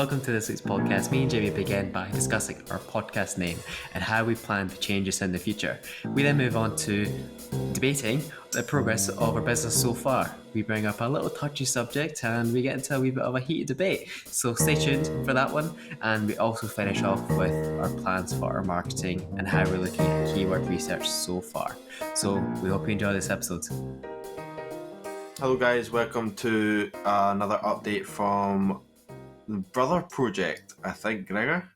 welcome to this week's podcast. Me and Jamie begin by discussing our podcast name and how we plan to change this in the future. We then move on to debating the progress of our business so far. We bring up a little touchy subject and we get into a wee bit of a heated debate. So stay tuned for that one. And we also finish off with our plans for our marketing and how we're looking at keyword research so far. So we hope you enjoy this episode. Hello guys, welcome to another update from the Brother Project, I think, Gregor?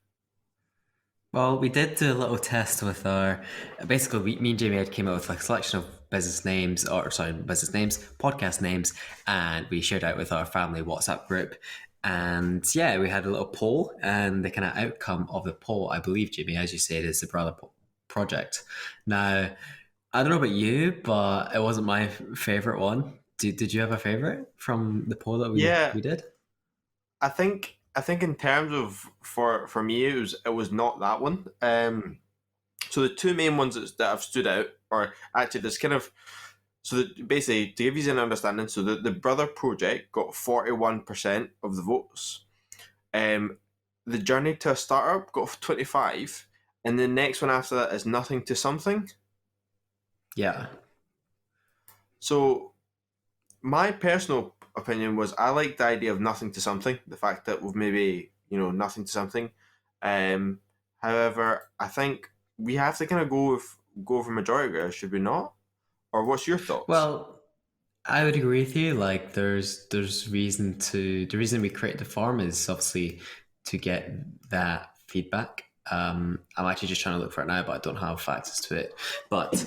Well, we did do a little test with our, basically me and Jamie had came up with a selection of business names, podcast names, and we shared out with our family WhatsApp group. And yeah, we had a little poll, and the kind of outcome of the poll, I believe, Jamie, as you said, is the Brother Project. Now, I don't know about you, but it wasn't my favorite one. Did you have a favorite from the poll that we did? I think in terms of for me it was not that one. So the two main ones that have stood out, or actually there's kind of, so basically to give you an understanding, so the Brother Project got 41% of the votes. The Journey to a Startup got 25, and the next one after that is Nothing to Something. Yeah. So my personal opinion was I like the idea of Nothing to Something, the fact that we've maybe, nothing to something. However, I think we have to kind of go for majority, should we not? Or what's your thoughts? Well, I would agree with you. Like, there's reason the reason we create the form is obviously to get that feedback. I'm actually just trying to look for it now, but I don't have access to it. But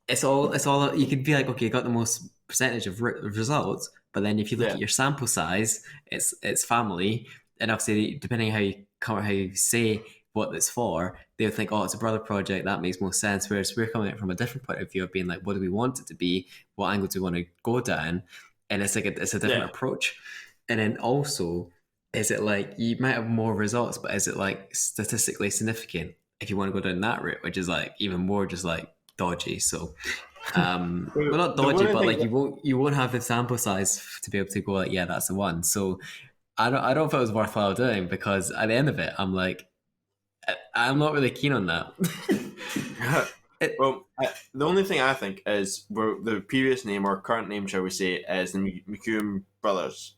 it's all you could be like, okay, you got the most percentage of results, but then if you look at your sample size, it's family, and obviously depending how you say what it's for, they'll think, oh, it's a Brother Project, that makes more sense. Whereas we're coming at it from a different point of view of being like, what do we want it to be? What angle do we want to go down? And it's like it's a different approach. And then also, is it like you might have more results, but is it like statistically significant if you want to go down that route, which is like even more just like dodgy. So well, not dodgy, but like you won't have the sample size to be able to go like, yeah, that's the one. So I don't know if it was worthwhile doing, because at the end of it, I'm like, I'm not really keen on that. The only thing I think is the previous name, or current name, shall we say, is the McEwen Brothers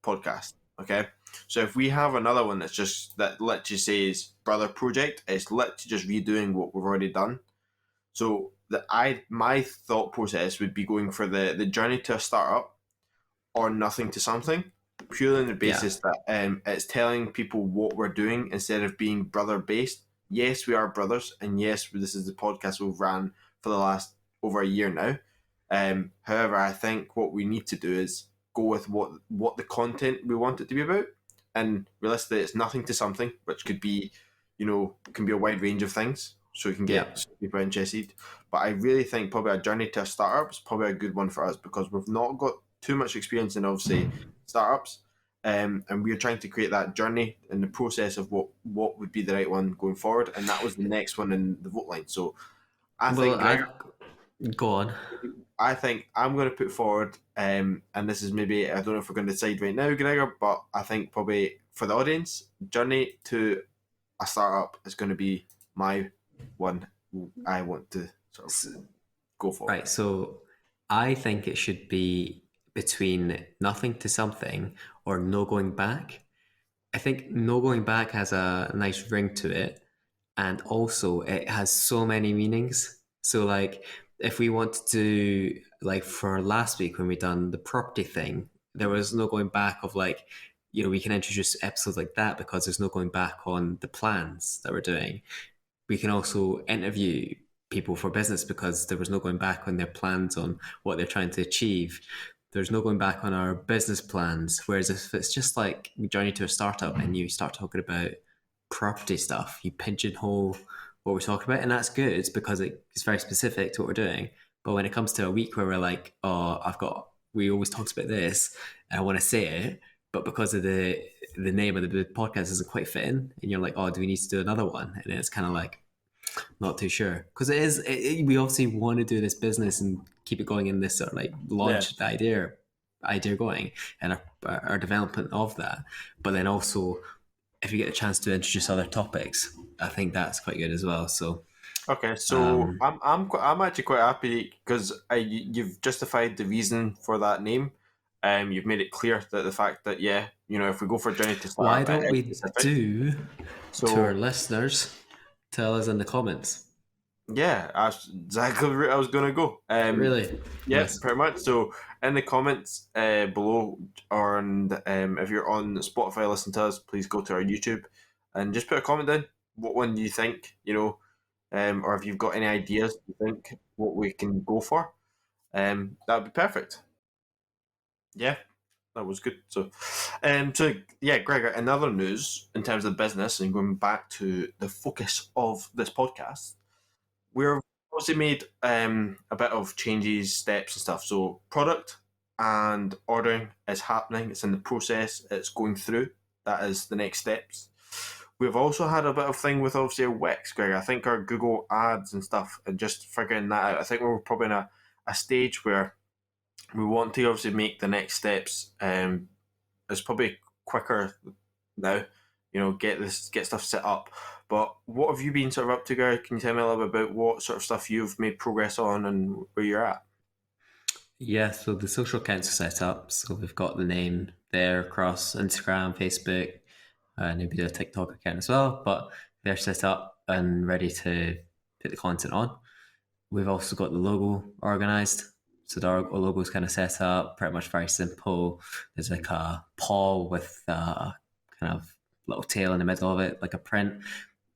podcast. Okay, so if we have another one that literally says Brother Project, it's literally just redoing what we've already done. So my thought process would be going for the Journey to a Startup or Nothing to Something, purely on the basis that it's telling people what we're doing instead of being brother based. Yes, we are brothers, and yes, this is the podcast we've ran for the last over a year now. However, I think what we need to do is go with what the content we want it to be about, and realistically, it's Nothing to Something, which could be, can be a wide range of things. So we can get people interested. But I really think probably a Journey to a Startup is probably a good one for us, because we've not got too much experience in, obviously, startups. And we're trying to create that journey in the process of what would be the right one going forward. And that was the next one in the vote line. So go on. I think I'm going to put forward, and this is maybe, I don't know if we're going to decide right now, Gregor, but I think probably for the audience, Journey to a Startup is going to be my one I want to sort of go for. Right, so I think it should be between Nothing to Something or No Going Back. I think No Going Back has a nice ring to it, and also it has so many meanings. So like, if we want to do, like for last week when we done the property thing, there was no going back of like, we can introduce episodes like that because there's no going back on the plans that we're doing. We can also interview people for business because there was no going back on their plans on what they're trying to achieve. There's no going back on our business plans. Whereas if it's just like Journey to a Startup and you start talking about property stuff, you pigeonhole what we're talking about, and that's good because it's very specific to what we're doing. But when it comes to a week where we're like, oh, we always talked about this and I want to say it, but because of the name of the podcast isn't quite fitting, and you're like, oh, do we need to do another one? And it's kind of like, not too sure, because we obviously want to do this business and keep it going in this sort of like launch the idea going and our development of that, but then also if you get a chance to introduce other topics, I think that's quite good as well. So Okay, so um, I'm actually quite happy because you've justified the reason for that name. You've made it clear that the fact that yeah, if we go for a journey to why start, it don't is we specific. do to our So listeners? Tell us in the comments. yeah, that's exactly where I was gonna go. Really Yeah, nice. pretty much. So in the comments below, or if you're on Spotify, listen to us. Please go to our YouTube and just put a comment in. What one do you think? Or if you've got any ideas, you think what we can go for, that would be perfect. Yeah, that was good. So yeah, Gregor. In other news, in terms of business, and going back to the focus of this podcast, we're obviously made a bit of changes, steps, and stuff. So product and ordering is happening. It's in the process. It's going through. That is the next steps. We've also had a bit of thing with obviously Wix, Greg. I think our Google ads and stuff, and just figuring that out. I think we're probably in a stage where we want to obviously make the next steps. It's probably quicker now. Get stuff set up. But what have you been sort of up to, Gary? Can you tell me a little bit about what sort of stuff you've made progress on and where you're at? Yeah, so the social accounts are set up. So we've got the name there across Instagram, Facebook, and maybe a TikTok account as well. But they're set up and ready to put the content on. We've also got the logo organized. So the logo is kind of set up, pretty much very simple. There's like a paw with a kind of little tail in the middle of it, like a print,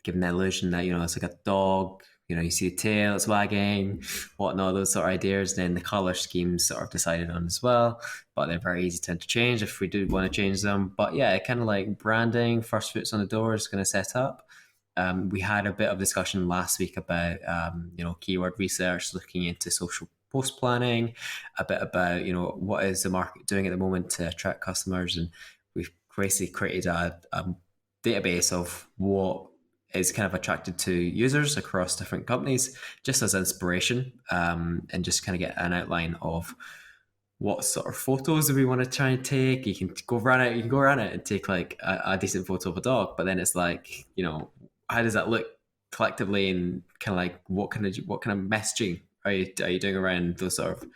giving the illusion that, it's like a dog. You see the tail, it's wagging, whatnot, those sort of ideas. Then the color schemes sort of decided on as well, but they're very easy to interchange if we do want to change them. But yeah, kind of like branding, first foots on the door is going to set up. We had a bit of discussion last week about keyword research, looking into social post planning, a bit about what is the market doing at the moment to attract customers, and we've basically created a database of what is kind of attracted to users across different companies, just as inspiration, and just kind of get an outline of what sort of photos do we want to try and take. You can go around it and take like a decent photo of a dog, but then it's like, how does that look collectively, and kind of like what kind of messaging are you doing around those sort of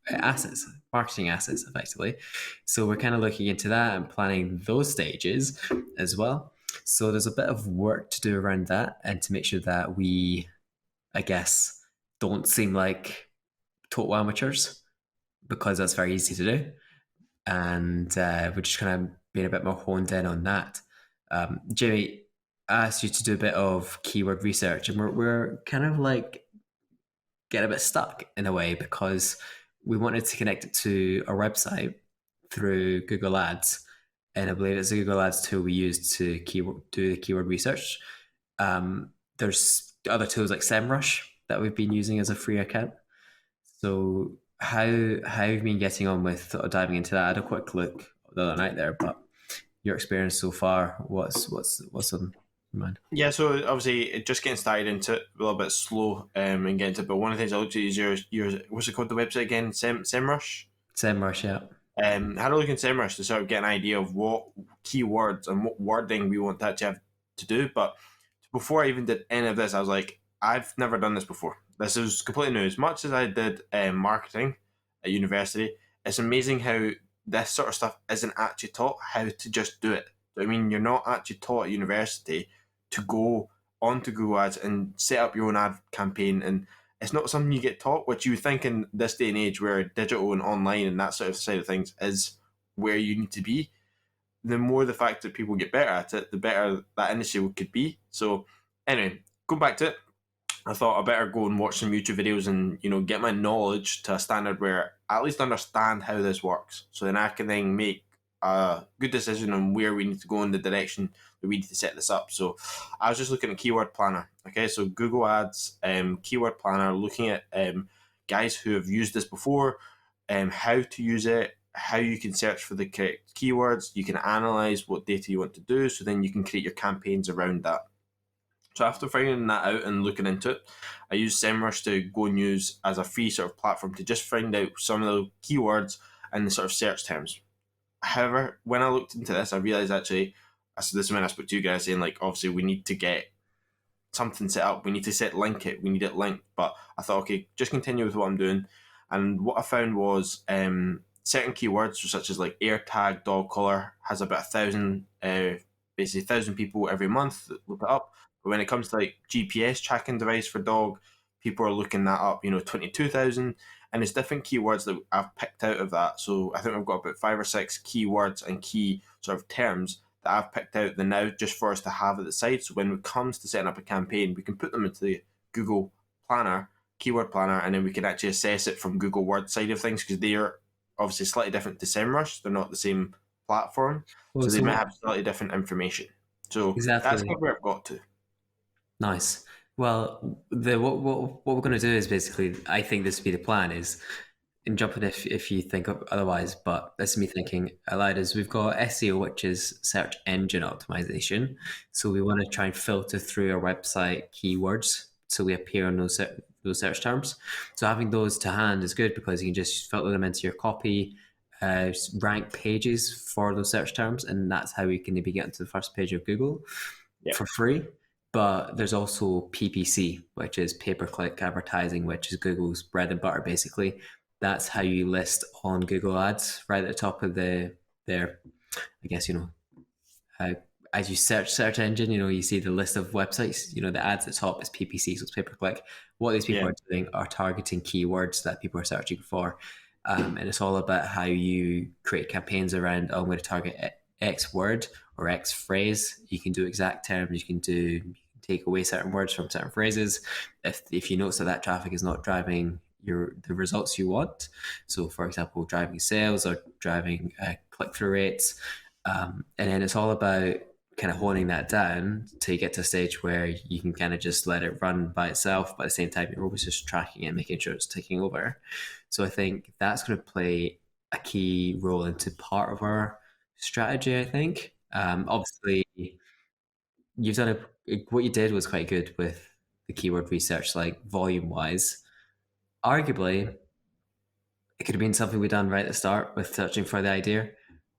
assets, marketing assets, effectively. So we're kind of looking into that and planning those stages as well. So there's a bit of work to do around that, and to make sure that we, I guess, don't seem like total amateurs, because that's very easy to do. And we're just kind of being a bit more honed in on that. Jamie, I asked you to do a bit of keyword research, and we're kind of like getting a bit stuck in a way, because we wanted to connect it to our website through Google Ads. And I believe it's a Google Ads tool we use to do the keyword research. There's other tools like SEMrush that we've been using as a free account. So how have you been getting on with sort of diving into that? I had a quick look the other night there, but your experience so far, what's on your mind? Yeah, so obviously just getting started into it, a little bit slow and getting to it. But one of the things I looked at is your what's it called, the website again? SEMrush. SEMrush, yeah. Had a look in SEMrush to sort of get an idea of what keywords and what wording we want to actually have to do. But before I even did any of this, I was like, I've never done this before. This is completely new. As much as I did marketing at university, it's amazing how this sort of stuff isn't actually taught how to just do it. I mean, you're not actually taught at university to go onto Google Ads and set up your own ad campaign, and it's not something you get taught, which you would think in this day and age where digital and online and that sort of side of things is where you need to be. The more the fact that people get better at it, the better that industry could be. So anyway, going back to it, I thought I better go and watch some YouTube videos and get my knowledge to a standard where I at least understand how this works. So then I can then make a good decision on where we need to go in the direction that we need to set this up. So I was just looking at Keyword Planner. Okay, so Google Ads, Keyword Planner, looking at guys who have used this before, how to use it, how you can search for the correct keywords. You can analyze what data you want to do, so then you can create your campaigns around that. So after finding that out and looking into it, I used SEMrush to go and use as a free sort of platform to just find out some of the keywords and the sort of search terms. However, when I looked into this, I realized actually So this is when I spoke to you guys saying like, obviously we need to get something set up. We need to link it. We need it linked. But I thought, okay, just continue with what I'm doing. And what I found was certain keywords, such as like AirTag, dog collar, has about 1,000, basically 1,000 people every month that look it up. But when it comes to like GPS tracking device for dog, people are looking that up. 22,000, and there's different keywords that I've picked out of that. So I think we've got about 5 or 6 keywords and key sort of terms that I've picked out the now just for us to have at the side. So when it comes to setting up a campaign, we can put them into the Google Planner, keyword planner, and then we can actually assess it from Google Word side of things, because they are obviously slightly different to SEMrush. They're not the same platform, Well, so they might so have slightly different information. So that's exactly. kind of where I've got to. Nice. Well, what we're going to do is basically, I think this would be the plan is, and jump in if you think of otherwise, but this is me thinking aloud, is we've got SEO, which is search engine optimization. So we want to try and filter through our website keywords so we appear on those search terms. So having those to hand is good because you can just filter them into your copy, rank pages for those search terms, and that's how we can maybe get into the first page of Google Yeah. for free. But there's also PPC, which is pay per click advertising, which is Google's bread and butter basically. That's how you list on Google Ads right at the top of their, I guess, uh, as you search engine, you see the list of websites, the ads at the top is PPC, so it's pay per click. What these people Yeah. are doing are targeting keywords that people are searching for. And it's all about how you create campaigns around, oh, I'm going to target X word or X phrase. You can do exact terms, you can take away certain words from certain phrases. If you notice that traffic is not driving the results you want, so for example, driving sales or driving click through rates, and then it's all about kind of honing that down to get to a stage where you can kind of just let it run by itself, but at the same time you're always just tracking it and making sure it's taking over. So I think that's going to play a key role into part of our strategy. I think obviously you've done what you did was quite good with the keyword research, like volume wise. Arguably, it could have been something we done right at the start with searching for the idea,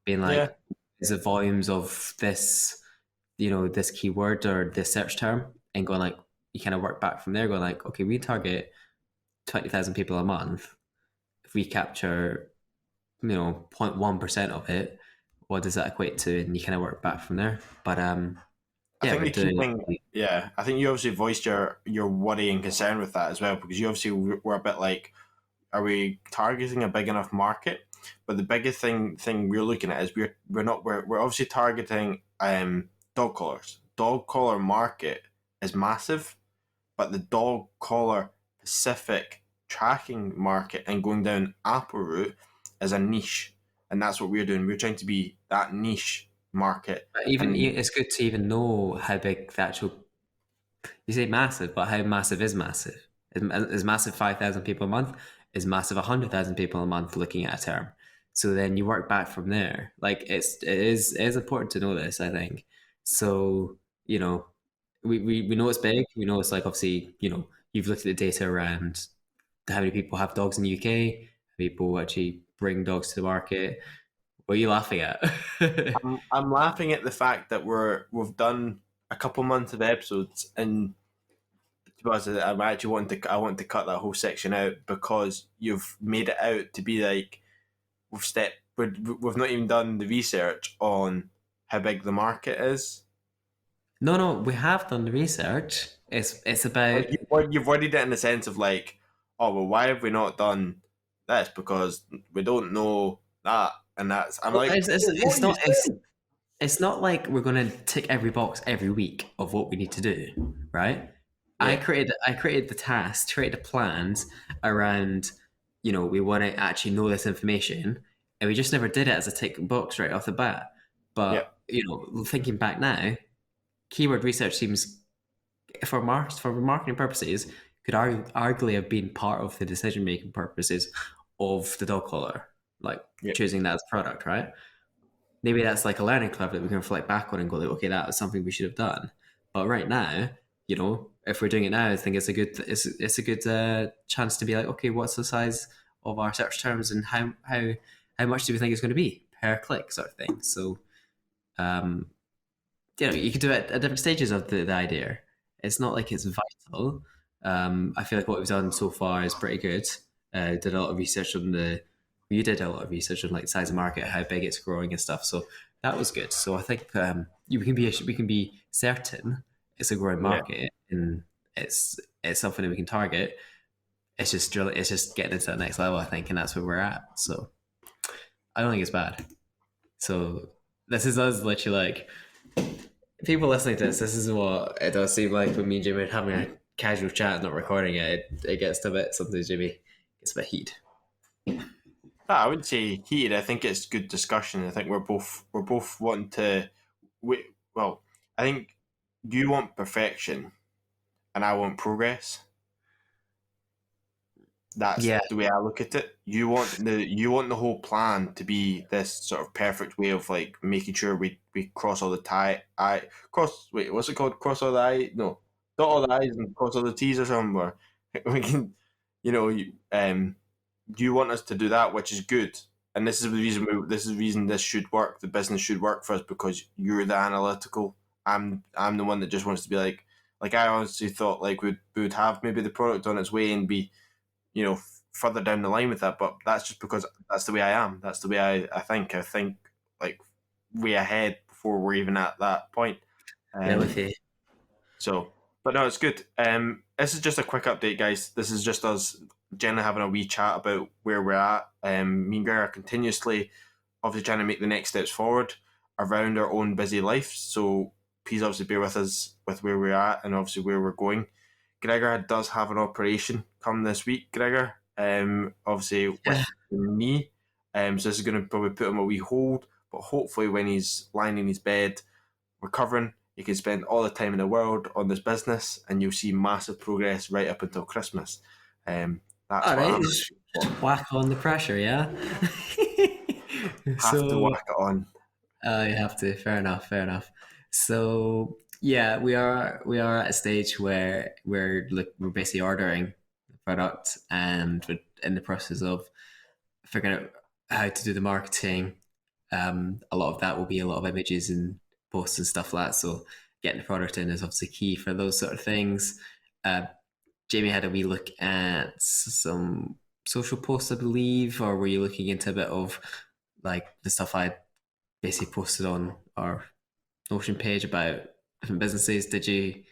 being Yeah. like, is it volumes of this, this keyword or this search term, and going like, you kind of work back from there, going like, okay, we target 20,000 people a month. If we capture, 0.1% of it, what does that equate to? And you kind of work back from there. But I yeah, think we're the key doing thing, yeah, I think you obviously voiced your worry and concern with that as well, because you obviously were a bit like, are we targeting a big enough market? But the biggest thing we're looking at is we're obviously targeting dog collars. Dog collar market is massive, but the dog collar Pacific tracking market and going down Apple route is a niche, and that's what we're doing. We're trying to be that niche market, even and it's good to even know how big the actual, you say massive, but how massive is massive? Is massive 5,000 people a month? Is massive 100,000 people a month looking at a term? So then you work back from there. Like it is important to know this, I think. So, we know it's big. We know it's like obviously, you've looked at the data around how many people have dogs in the UK, people actually bring dogs to the market. What are you laughing at? I'm laughing at the fact that we've done a couple months of episodes, and to be honest, I'm actually I want to cut that whole section out because you've made it out to be like we've not even done the research on how big the market is. No, no, we have done the research. It's about, Like you've worded it in the sense of like, oh well, why have we not done this? Because we don't know that, and that's I'm well, like, what it's are you not saying? it's not like we're going to tick every box every week of what we need to do, right? I Yeah, created the tasks, created the plans around, we want to actually know this information, and we just never did it as a tick box right off the bat. yeah. But thinking back now, keyword research seems for marketing purposes could arguably have been part of the decision making purposes of the dog collar, like Yeah. choosing that as a product, right? Maybe that's like a learning curve that we can reflect back on and go like, okay, that was something we should have done. But right now, if we're doing it now, I think it's a good chance to be like, okay, what's the size of our search terms and how much do we think it's going to be per click, sort of thing. So, um, you can do it at different stages of the idea. It's not like it's vital. I feel like what we've done so far is pretty good. Did a lot of research on you did a lot of research on like size of market, how big it's growing and stuff. So that was good. So I think we can be certain it's a growing Yeah. market and it's something that we can target. It's just getting into that next level, I think, and that's where we're at. So I don't think it's bad. So this is us literally like people listening to this. This is what it does seem like when me and Jimmy are having a casual chat, not recording it. It gets to a bit sometimes. Jimmy gets a bit heat. I wouldn't say heated. I think it's good discussion. I think we're both wanting to. Well, I think you want perfection, and I want progress. That's Yeah, the way I look at it. You want the whole plan to be this sort of perfect way of like making sure we cross all the I cross wait, what's it called? Cross all the I no, dot all the I's and cross all the T's or something. Or we can, you want us to do that, which is good. And this is the reason this should work. The business should work for us because you're the analytical. I'm the one that just wants to be like I honestly thought like we would have maybe the product on its way and be further down the line with that, but that's just because that's the way I am. That's the way I think. I think like way ahead before we're even at that point. yeah, with Um, you. so, but no, it's good. This is just a quick update, guys. This is just us generally having a wee chat about where we're at. Me and Greg are continuously, obviously, trying to make the next steps forward around our own busy life. So please, obviously, bear with us with where we're at and obviously where we're going. Gregor does have an operation come this week. Gregor, obviously with Yeah. the knee. So this is going to probably put him a wee hold. But hopefully, when he's lying in his bed recovering, he can spend all the time in the world on this business, and you'll see massive progress right up until Christmas. That's All what right, I'm just whack on the pressure, yeah. have to So work it on. you have to. Fair enough. Fair enough. So yeah, we are at a stage where we're basically ordering the product and we're in the process of figuring out how to do the marketing. A lot of that will be a lot of images and posts and stuff like that. So getting the product in is obviously key for those sort of things. Uh, Jamie had a wee look at some social posts, I believe, or were you looking into a bit of like the stuff I basically posted on our Notion page about different businesses? Did you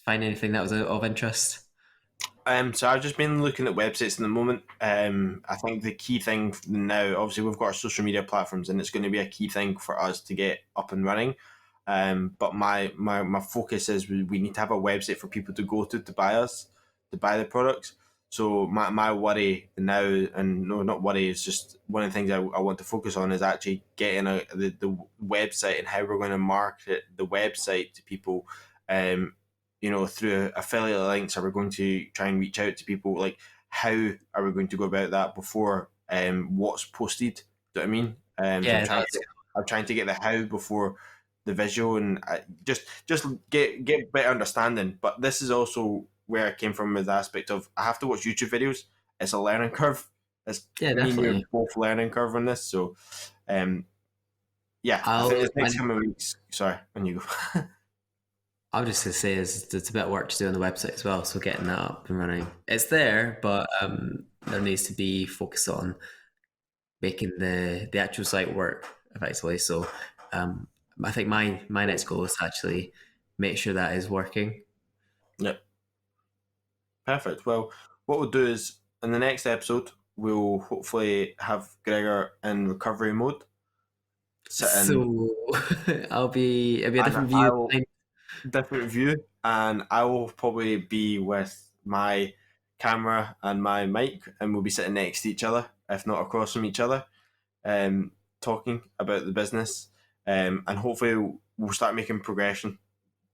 find anything that was of interest? So I've just been looking at websites in the moment. I think the key thing now, obviously, we've got our social media platforms, and it's going to be a key thing for us to get up and running. But my focus is we need to have a website for people to go to buy us, to buy the products. So my worry now, and no, not worry, it's just one of the things I want to focus on is actually getting the website and how we're going to market the website to people. Through affiliate links, are we going to try and reach out to people? Like, how are we going to go about that before what's posted? Do you know what I mean? So I'm Yeah, trying to get the how before the visual, and just get better understanding. But this is also where I came from with the aspect of I have to watch YouTube videos. It's a learning curve. It's yeah, me and you are definitely. both learning curve on this. So, um, yeah, I I'll think this next I, coming weeks. Sorry, when you go. I'll just to say is there's a bit of work to do on the website as well. So getting that up and running, it's there, but there needs to be focus on making the actual site work effectively. So um, I think my next goal is to actually make sure that is working. Yep. Perfect. Well, what we'll do is in the next episode, we'll hopefully have Gregor in recovery mode, sitting, So it'll be a and different view. I'll different view, and I will probably be with my camera and my mic, and we'll be sitting next to each other, if not across from each other, talking about the business, and hopefully we'll start making progression.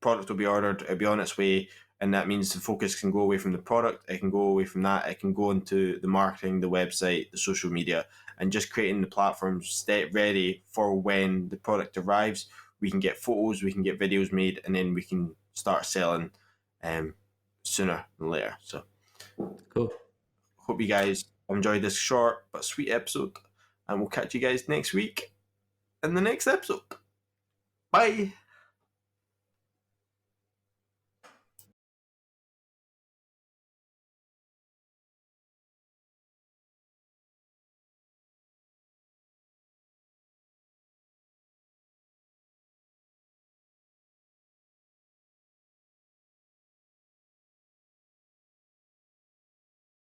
Product will be ordered, it'll be on its way, and that means the focus can go away from the product, it can go away from that, it can go into the marketing, the website, the social media, and just creating the platforms step ready for when the product arrives. We can get photos, we can get videos made, and then we can start selling um, sooner than later. So Cool. hope you guys enjoyed this short but sweet episode, and we'll catch you guys next week in the next episode. Bye.